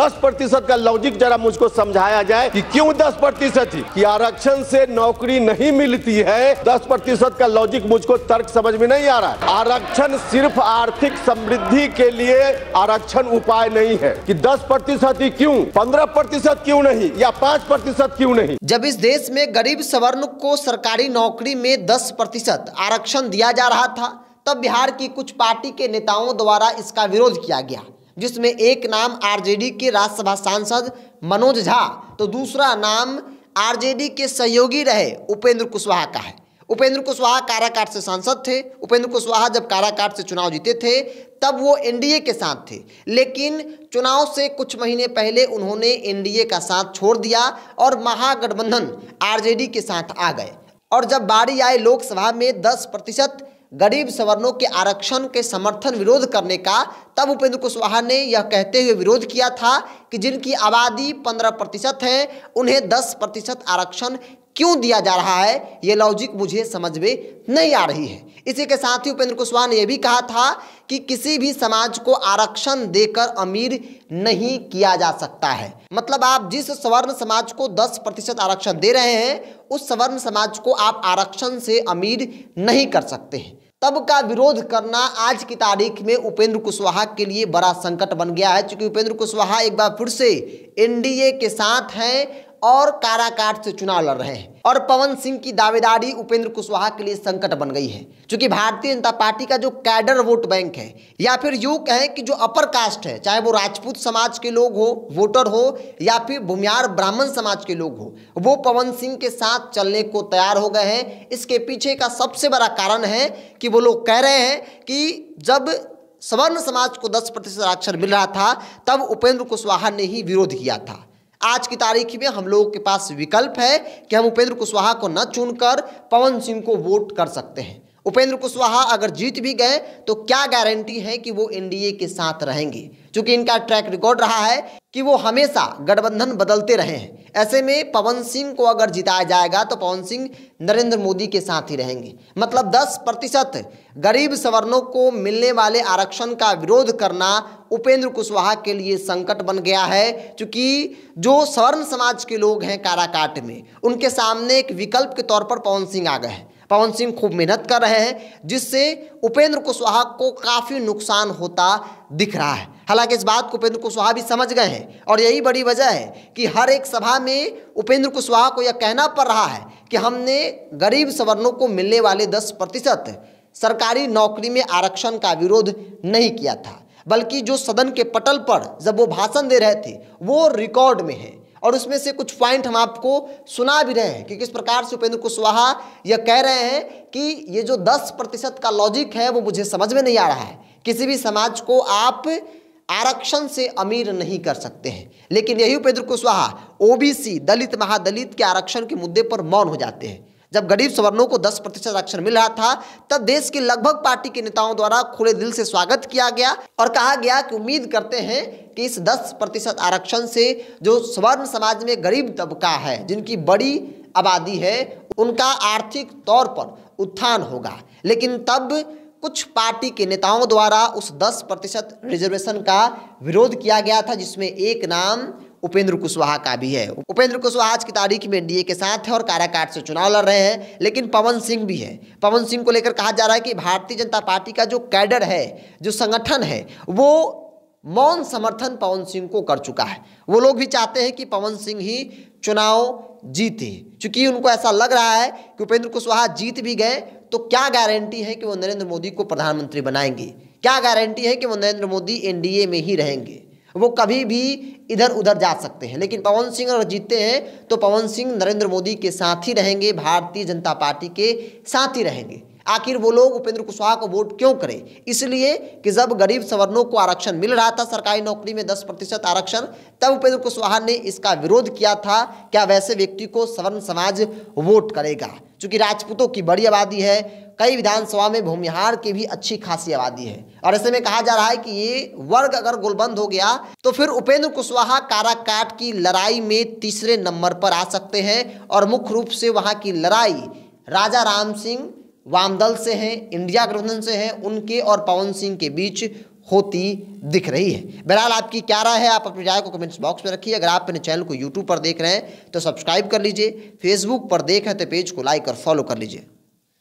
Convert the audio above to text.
10% का लॉजिक जरा मुझको समझाया जाए कि क्यों 10% ही, कि आरक्षण से नौकरी नहीं मिलती है। 10% का लॉजिक मुझको तर्क समझ में नहीं आ रहा है। आरक्षण सिर्फ आर्थिक समृद्धि के लिए आरक्षण उपाय नहीं है कि 10% ही क्यों, 15% क्यों नहीं, या 5% क्यों नहीं। जब इस देश में गरीब सवर्ण को सरकारी नौकरी में 10% आरक्षण दिया जा रहा था, तब बिहार की कुछ पार्टी के नेताओं द्वारा इसका विरोध किया गया, जिसमें एक नाम आरजेडी के राज्यसभा सांसद मनोज झा तो दूसरा नाम आरजेडी के सहयोगी रहे उपेंद्र कुशवाहा का है। उपेंद्र कुशवाहा काराकाट से सांसद थे। उपेंद्र कुशवाहा जब काराकाट से चुनाव जीते थे तब वो एनडीए के साथ थे, लेकिन चुनाव से कुछ महीने पहले उन्होंने एनडीए का साथ छोड़ दिया और महागठबंधन आरजेडी के साथ आ गए। और जब बारी आई लोकसभा में 10% गरीब सवर्णों के आरक्षण के समर्थन विरोध करने का, तब उपेंद्र कुशवाहा ने यह कहते हुए विरोध किया था कि जिनकी आबादी 15% है उन्हें 10% आरक्षण क्यों दिया जा रहा है, ये लॉजिक मुझे समझ में नहीं आ रही है। इसी के साथ ही उपेंद्र कुशवाहा ने यह भी कहा था कि किसी भी समाज को आरक्षण देकर अमीर नहीं किया जा सकता है। मतलब आप जिस सवर्ण समाज को 10% आरक्षण दे रहे हैं, उस सवर्ण समाज को आप आरक्षण से अमीर नहीं कर सकते हैं। तब का विरोध करना आज की तारीख में उपेंद्र कुशवाहा के लिए बड़ा संकट बन गया है, क्योंकि उपेंद्र कुशवाहा एक बार फिर से एनडीए के साथ हैं और काराकाट से चुनाव लड़ रहे हैं। और पवन सिंह की दावेदारी उपेंद्र कुशवाहा के लिए संकट बन गई है, क्योंकि भारतीय जनता पार्टी का जो कैडर वोट बैंक है, या फिर यूं कहें कि जो अपर कास्ट है, चाहे वो राजपूत समाज के लोग हो, वोटर हो, या फिर भूमियार ब्राह्मण समाज के लोग हो, वो पवन सिंह के साथ चलने को तैयार हो गए हैं। इसके पीछे का सबसे बड़ा कारण है कि वो लोग कह रहे हैं कि जब सवर्ण समाज को 10% आरक्षण मिल रहा था तब उपेंद्र कुशवाहा ने ही विरोध किया था। आज की तारीख में हम लोगों के पास विकल्प है कि हम उपेंद्र कुशवाहा को न चुनकर पवन सिंह को वोट कर सकते हैं। उपेंद्र कुशवाहा अगर जीत भी गए तो क्या गारंटी है कि वो एनडीए के साथ रहेंगे, क्योंकि इनका ट्रैक रिकॉर्ड रहा है कि वो हमेशा गठबंधन बदलते रहे हैं। ऐसे में पवन सिंह को अगर जिताया जाएगा तो पवन सिंह नरेंद्र मोदी के साथ ही रहेंगे। मतलब 10% गरीब सवर्णों को मिलने वाले आरक्षण का विरोध करना उपेंद्र कुशवाहा के लिए संकट बन गया है, क्योंकि जो सवर्ण समाज के लोग हैं काराकाट में, उनके सामने एक विकल्प के तौर पर पवन सिंह आ गए हैं। पवन सिंह खूब मेहनत कर रहे हैं, जिससे उपेंद्र कुशवाहा को काफ़ी नुकसान होता दिख रहा है। हालांकि इस बात को उपेंद्र कुशवाहा भी समझ गए हैं, और यही बड़ी वजह है कि हर एक सभा में उपेंद्र कुशवाहा को यह कहना पड़ रहा है कि हमने गरीब सवर्णों को मिलने वाले 10% सरकारी नौकरी में आरक्षण का विरोध नहीं किया था, बल्कि जो सदन के पटल पर जब वो भाषण दे रहे थे वो रिकॉर्ड में है। और उसमें से कुछ पॉइंट हम आपको सुना भी रहे हैं कि किस प्रकार से उपेंद्र कुशवाहा यह कह रहे हैं कि ये जो 10% का लॉजिक है वो मुझे समझ में नहीं आ रहा है। किसी भी समाज को आप आरक्षण से अमीर नहीं कर सकते हैं, लेकिन यही उपेंद्र कुशवाहा ओबीसी, दलित, महादलित के आरक्षण के मुद्दे पर मौन हो जाते हैं। जब गरीब सवर्णों को 10% आरक्षण मिल रहा था तब देश के लगभग पार्टी के नेताओं द्वारा खुले दिल से स्वागत किया गया और कहा गया कि उम्मीद करते हैं कि इस 10% आरक्षण से जो सवर्ण समाज में गरीब तबका है, जिनकी बड़ी आबादी है, उनका आर्थिक तौर पर उत्थान होगा। लेकिन तब कुछ पार्टी के नेताओं द्वारा उस 10% रिजर्वेशन का विरोध किया गया था, जिसमें एक नाम उपेंद्र कुशवाहा का भी है। उपेंद्र कुशवाहा आज की तारीख में एनडीए के साथ है और काराकाट से चुनाव लड़ रहे हैं, लेकिन पवन सिंह भी है। पवन सिंह को लेकर कहा जा रहा है कि भारतीय जनता पार्टी का जो कैडर है, जो संगठन है, वो मौन समर्थन पवन सिंह को कर चुका है। वो लोग भी चाहते हैं कि पवन सिंह ही चुनाव जीते, क्योंकि उनको ऐसा लग रहा है कि उपेंद्र कुशवाहा जीत भी गए तो क्या गारंटी है कि वो नरेंद्र मोदी को प्रधानमंत्री बनाएंगे, क्या गारंटी है कि वो नरेंद्र मोदी एनडीए में ही रहेंगे। वो कभी भी इधर उधर जा सकते हैं, लेकिन पवन सिंह अगर जीतते हैं तो पवन सिंह नरेंद्र मोदी के साथ ही रहेंगे, भारतीय जनता पार्टी के साथ ही रहेंगे। आखिर वो लोग उपेंद्र कुशवाहा को वोट क्यों करें? इसलिए कि जब गरीब सवर्णों को आरक्षण मिल रहा था सरकारी नौकरी में 10% आरक्षण, तब उपेंद्र कुशवाहा ने इसका विरोध किया था। क्या वैसे व्यक्ति को सवर्ण समाज वोट करेगा? चूंकि राजपूतों की बड़ी आबादी है, कई विधानसभा में भूमिहार की भी अच्छी खासी आबादी है, और ऐसे में कहा जा रहा है कि ये वर्ग अगर गोलबंद हो गया तो फिर उपेंद्र कुशवाहा काराकाट की लड़ाई में तीसरे नंबर पर आ सकते हैं। और मुख्य रूप से वहां की लड़ाई राजा राम सिंह वामदल से हैं, इंडिया गठबंधन से हैं, उनके और पवन सिंह के बीच होती दिख रही है। बहरहाल आपकी क्या राय है, आप अपनी राय को कमेंट्स बॉक्स में रखिए। अगर आप अपने चैनल को यूट्यूब पर देख रहे हैं तो सब्सक्राइब कर लीजिए, फेसबुक पर देख रहे हैं तो पेज को लाइक और फॉलो कर लीजिए।